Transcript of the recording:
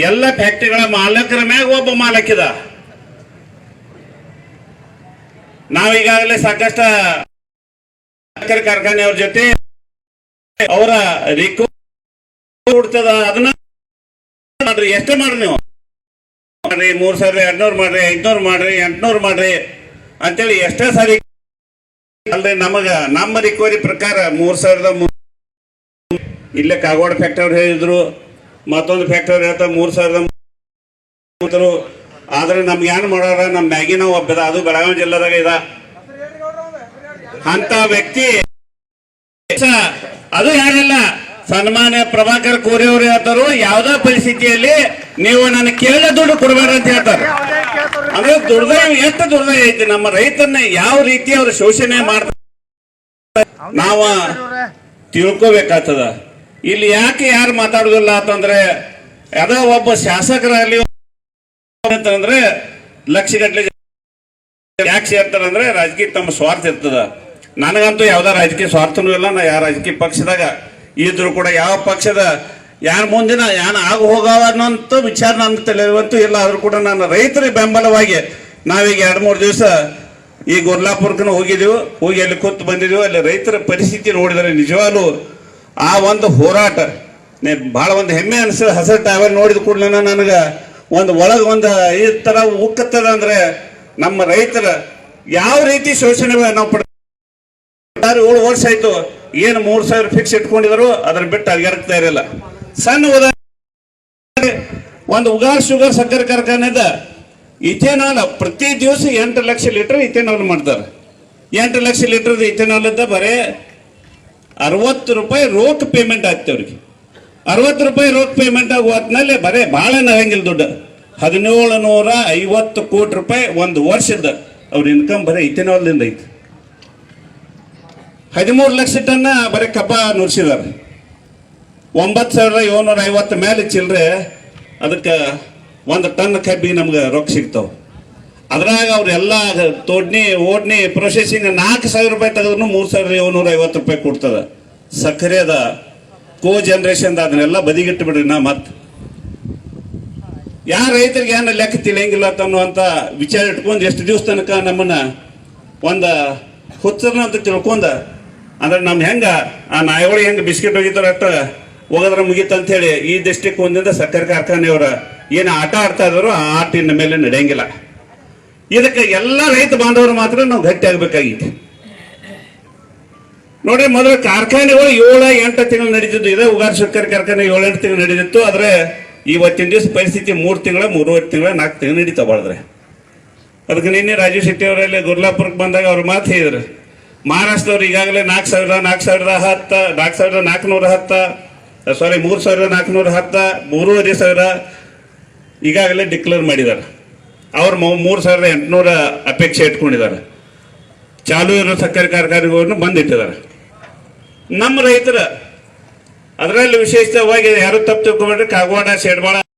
ಎಲ್ಲ ಫ್ಯಾಕ್ಟರಿಗಳ ಮಾಲಕರ ಮ್ಯಾಗ ಒಬ್ಬ ಮಾಲಕಿದ. ನಾವೀಗಾಗಲೇ ಸಾಕಷ್ಟು ಕಾರ್ಖಾನೆಯವ್ರ ಜೊತೆ ಅವರ ರಿಕೋಡ್ತದ ಅದನ್ನ ಮಾಡ್ರಿ, ಎಷ್ಟು ಮಾಡ್ರಿ ನೀವು ಮಾಡ್ರಿ, 3200 ಮಾಡ್ರಿ, 500 ಮಾಡ್ರಿ, 800 ಮಾಡ್ರಿ ಅಂತೇಳಿ ಎಷ್ಟೇ ಸಾರಿ ಅಲ್ರಿ. ನಮ್ಮ ರಿಕವರಿ ಪ್ರಕಾರ 3000 ಇಲ್ಲೇ ಕಾಗವಾಡ ಫ್ಯಾಕ್ಟರಿ ಹೇಳಿದ್ರು, ಮತ್ತೊಂದು ಫ್ಯಾಕ್ಟರಿ ಹೇಳ್ತಾ 3000 ಆದ್ರೆ ನಮ್ಗೆ ಏನ್ ಮಾಡೋರ ನಮ್ಮ ಮ್ಯಾಗಿನ ಒಬ್ಬದ, ಅದು ಬೆಳಗಾವಿ ಜಿಲ್ಲಾದಾಗ ಇದ ಅಂತ ವ್ಯಕ್ತಿ. ಅದು ಯಾರಲ್ಲ, ಸನ್ಮಾನ್ಯ ಪ್ರಭಾಕರ್ ಕೋರೆ ಅವರು ಹೇಳ್ತಾರು, ಯಾವ್ದೋ ಪರಿಸ್ಥಿತಿಯಲ್ಲಿ ನೀವು ನನ್ನ ಕೇಳ ದುಡ್ಡು ಕೊಡಬೇಡ ಅಂತ ಹೇಳ್ತಾರೆ. ಅಂದ್ರೆ ದುರ್ದೈವ, ಎಷ್ಟು ದುರ್ದೈವ ಐತಿ ನಮ್ಮ ರೈತನ್ನ ಯಾವ ರೀತಿ ಅವ್ರು ಶೋಷಣೆ ಮಾಡ್ತಾರೆ ನಾವ ತಿಳ್ಕೋಬೇಕಾಗ್ತದ. ಇಲ್ಲಿ ಯಾಕೆ ಯಾರು ಮಾತಾಡುದಿಲ್ಲ ಅಂತಂದ್ರೆ, ಯಾವುದೋ ಒಬ್ಬ ಶಾಸಕರಲ್ಲಿ ಅಂತಂದ್ರೆ ಲಕ್ಷಗಟ್ಟಲೆ ಯಾಕೆ ಸೇರ್ತಾರಂದ್ರೆ ರಾಜಕೀಯ ತಮ್ಮ ಸ್ವಾರ್ಥ ಇರ್ತದ. ನನಗಂತೂ ಯಾವ್ದ ರಾಜಕೀಯ ಸ್ವಾರ್ಥನೂ ಇಲ್ಲ. ನಾ ಯಾವ ರಾಜಕೀಯ ಪಕ್ಷದಾಗ ಇದ್ರು ಕೂಡ ಯಾವ ಪಕ್ಷದ ಯಾರ ಮುಂದಿನ ಯಾನ ಆಗ ಹೋಗವ ಅನ್ನೋಂಥ ವಿಚಾರ ನನ್ನ ತಲೆಯಂತೂ ಇಲ್ಲ. ಆದ್ರೂ ಕೂಡ ನಾನು ರೈತರ ಬೆಂಬಲವಾಗಿ ನಾವೀಗ 2-3 ದಿವಸ ಈ ಗುರ್ಲಾಪುರಕ್ಕೂ ಹೋಗಿದ್ದೀವಿ, ಹೋಗಿ ಅಲ್ಲಿ ಕೂತು ಬಂದಿದ್ದೀವಿ. ಅಲ್ಲಿ ರೈತರ ಪರಿಸ್ಥಿತಿ ನೋಡಿದರೆ ನಿಜವಾಗ್ಲೂ ಆ ಒಂದು ಹೋರಾಟ ಬಹಳ ಒಂದು ಹೆಮ್ಮೆ ಅನಿಸ್ತದೆ. ಹಸಿರು ಟ್ಯಾವೆಲ್ ನೋಡಿದ ಕೂಡಲೇ ನನಗೆ ಒಂದು ಒಳಗೆ ಒಂದು ಈ ತರ ಉಕ್ಕತ್ತದ. ಅಂದ್ರೆ ನಮ್ಮ ರೈತರ ಯಾವ ರೀತಿ ಶೋಷಣೆ ನಾವು 7 ವರ್ಷ ಆಯ್ತು. ಏನು 3000 ಫಿಕ್ಸ್ ಇಟ್ಕೊಂಡಿದ್ರು, ಅದ್ರ ಬಿಟ್ಟು ಅಲ್ಗಾಡ್ತಾ ಇರಲಿಲ್ಲ. ಸಣ್ಣ ಉದಾಹರಣೆ, ಒಂದು ಉಗಾರ್ ಶುಗರ್ ಸಕ್ಕರೆ ಕಾರ್ಖಾನೆದ ಇಥೆನಾಲ್ ಪ್ರತಿ ದಿವಸ 8 ಲಕ್ಷ ಲೀಟರ್ ಇಥೆನಾಲ್ ಮಾಡ್ತಾರೆ. 8 ಲಕ್ಷ ಲೀಟರ್ ಇಥೆನಾಲ್ ಇದ್ದ ಬರೇ 60 ರೂಪಾಯಿ ರೋಕ್ ಪೇಮೆಂಟ್ ಆಗ್ತದೆ ಅವ್ರಿಗೆ. 60 ರೂಪಾಯಿ ರೋಕ್ ಪೇಮೆಂಟ್ ಆಗೋ ಹೊತ್ತಿನಲ್ಲಿ ಬರೇ ಭಾಳ ನಗಂಗಿಲ್ಲ ದುಡ್ಡು. 1750 ಕೋಟಿ ರೂಪಾಯಿ ಒಂದು ವರ್ಷದ ಅವ್ರ ಇನ್ಕಮ್ ಬರೀ ಇಥೆನಾಲ್ದಿಂದ ಐತಿ. 13 ಲಕ್ಷ ಟನ್ ಬರೀ ಕಬ್ಬ ನುರಿಸಿದಾರೆ. 9750 ಮೇಲೆ ಚಿಲ್ಲರೆ ಅದಕ್ಕೆ 1 ಟನ್ ಕಬ್ಬಿಗೆ ನಮ್ಗೆ ರೊಕ್ಕ ಸಿಗ್ತಾವ. ಅದ್ರಾಗ ಅವ್ರೆಲ್ಲ ಓಡ್ನಿ ಪ್ರೊಸೆಸಿಂಗ್ 4000 ರೂಪಾಯಿ ತೆಗೆದ್ರು 3750 ರೂಪಾಯಿ ಕೊಡ್ತದ. ಸಕ್ಕರೆ ಅದ, ಕೋ ಜನರೇಷನ್ ಅದನ್ನೆಲ್ಲ ಬದಿಗಿಟ್ಟು ಬಿಡ್ರಿ. ನಾ ಮತ್ತೆ ಯಾರ ರೈತರಿಗೆ ಏನ ಲೆಕ್ಕ ತಿಳಿಯಂಗಿಲ್ಲ ಅನ್ನುವಂಥ ವಿಚಾರ ಇಟ್ಕೊಂಡು ಎಷ್ಟು ದಿವಸ ತನಕ ನಮ್ಮನ್ನ ಒಂದು ಹುಚ್ಚರನ ಅಂತ ತಿಳ್ಕೊಂಡ, ಅಂದ್ರೆ ನಮ್ ಹೆಂಗ ಆ ನಾಯಿಗಳಿಗೆ ಹೆಂಗ ಬಿಸ್ಕೆಟ್ ಹೋಗಿತ್ತಾರ ಅಷ್ಟ ಹೋಗದ್ರ ಮುಗೀತಂತ ಹೇಳಿ ಈ ಡಿಸ್ಟ್ರಿಕ್ಟ್ ಒಂದಿಂದ ಸಕ್ಕರೆ ಕಾರ್ಖಾನೆಯವರ ಏನು ಆಟ ಆಡ್ತಾ ಇದ್ರು ಆ ಆಟ ಇನ್ನ ಮೇಲೆ ನಡೆಯಂಗಿಲ್ಲ. ಇದಕ್ಕೆ ಎಲ್ಲ ರೈತ ಬಾಂಧವರು ಮಾತ್ರ ನಾವು ಗಟ್ಟಿ ಆಗ್ಬೇಕಾಗಿತ್ತು. ನೋಡ್ರಿ, ಮೊದಲು ಕಾರ್ಖಾನೆಗಳು 7-8 ತಿಂಗಳು ನಡೀತಿದ್ದು. ಇದೇ ಉಗಾರ್ ಸಕ್ಕರೆ ಕಾರ್ಖಾನೆ 7-8 ತಿಂಗಳು ನಡೀತಿತ್ತು. ಆದ್ರೆ ಇವತ್ತಿನ ದಿವಸ ಪರಿಸ್ಥಿತಿ 3 ತಿಂಗಳ 3.5 ತಿಂಗಳ 4 ತಿಂಗಳು ನಡೀತಾ ಬಾಳಿದ್ರೆ. ಅದಕ್ಕೆ ನಿನ್ನೆ ರಾಜೀವ್ ಶೆಟ್ಟಿ ಅವರಲ್ಲಿ ಗುರ್ಲಾಪುರಕ್ಕೆ ಬಂದಾಗ ಅವ್ರು ಮಾತು ಹೇಳಿದ್ರು, ಮಹಾರಾಷ್ಟ್ರದವ್ರು ಈಗಾಗಲೇ 4410 ಸಾರಿ 3410 3500 ಈಗಾಗಲೇ ಡಿಕ್ಲೇರ್ ಮಾಡಿದ್ದಾರೆ. ಅವ್ರು 3800 ಅಪೇಕ್ಷೆ ಇಟ್ಕೊಂಡಿದ್ದಾರೆ. ಚಾಲು ಇರೋ ಸಕ್ಕರೆ ಕಾರ್ಖಾನೆಗಳನ್ನು ಬಂದಿಟ್ಟಿದ್ದಾರೆ. ನಮ್ಮ ರೈತರ ಅದರಲ್ಲಿ ವಿಶೇಷವಾಗಿ ಯಾರು ತಪ್ಪು ತಿಳ್ಕೊಂಡ್ರೆ ಕಾಗವಾಡ, ಶೇಡ್ವಾಳ